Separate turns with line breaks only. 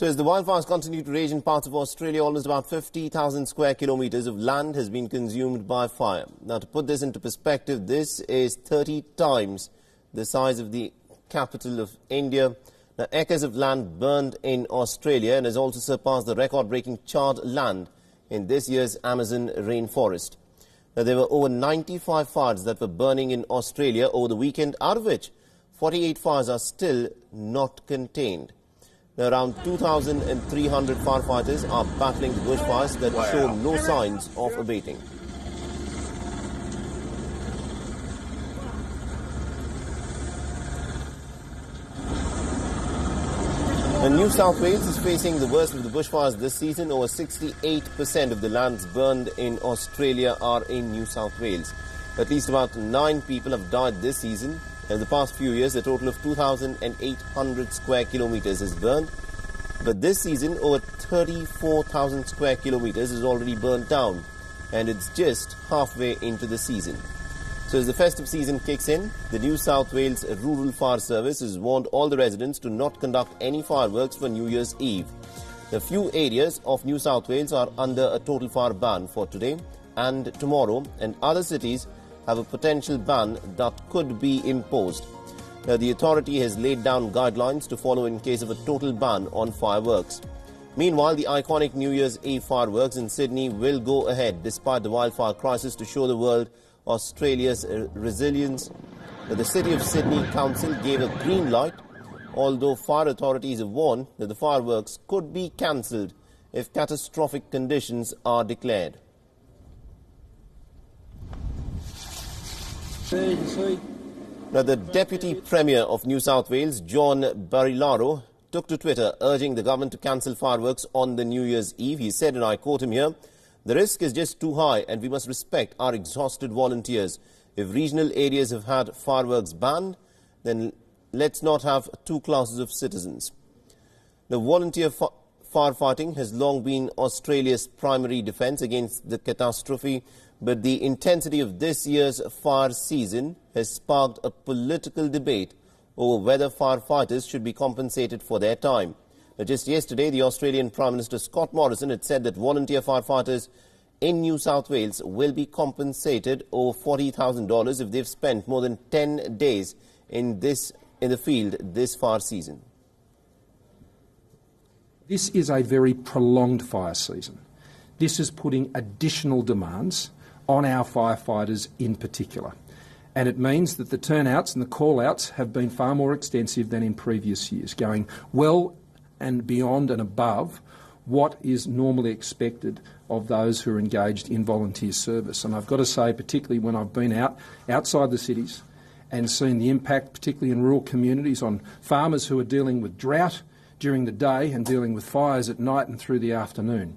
So as the wildfires continue to rage in parts of Australia, almost about 50,000 square kilometres of land has been consumed by fire. Now, to put this into perspective, this is 30 times the size of the capital of India. Now, acres of land burned in Australia and has also surpassed the record-breaking charred land in this year's Amazon rainforest. Now, there were over 95 fires that were burning in Australia over the weekend, out of which 48 fires are still not contained. Now, around 2,300 firefighters are battling the bushfires that show no signs of abating. And New South Wales is facing the worst of the bushfires this season. Over 68% of the lands burned in Australia are in New South Wales. At least about 9 people have died this season. In the past few years, a total of 2,800 square kilometres is burned. But this season, over 34,000 square kilometres is already burned down. And it's just halfway into the season. So as the festive season kicks in, the New South Wales Rural Fire Service has warned all the residents to not conduct any fireworks for New Year's Eve. A few areas of New South Wales are under a total fire ban for today and tomorrow, and other cities have a potential ban that could be imposed. Now, the authority has laid down guidelines to follow in case of a total ban on fireworks. Meanwhile, the iconic New Year's Eve fireworks in Sydney will go ahead despite the wildfire crisis to show the world Australia's resilience. The City of Sydney Council gave a green light, although fire authorities have warned that the fireworks could be cancelled if catastrophic conditions are declared. Now, the Deputy Premier of New South Wales, John Barilaro, took to Twitter urging the government to cancel fireworks on the New Year's Eve. He said, and I quote him here, "The risk is just too high and we must respect our exhausted volunteers. If regional areas have had fireworks banned, then let's not have two classes of citizens." The volunteer firefighting has long been Australia's primary defence against the catastrophe, but the intensity of this year's fire season has sparked a political debate over whether firefighters should be compensated for their time. Just yesterday, the Australian Prime Minister Scott Morrison had said that volunteer firefighters in New South Wales will be compensated over $40,000 if they've spent more than 10 days in the field this fire season.
This is a very prolonged fire season. This is putting additional demands on our firefighters in particular. And it means that the turnouts and the call-outs have been far more extensive than in previous years, going well and beyond and above what is normally expected of those who are engaged in volunteer service. And I've got to say, particularly when I've been outside the cities and seen the impact, particularly in rural communities, on farmers who are dealing with drought during the day and dealing with fires at night and through the afternoon.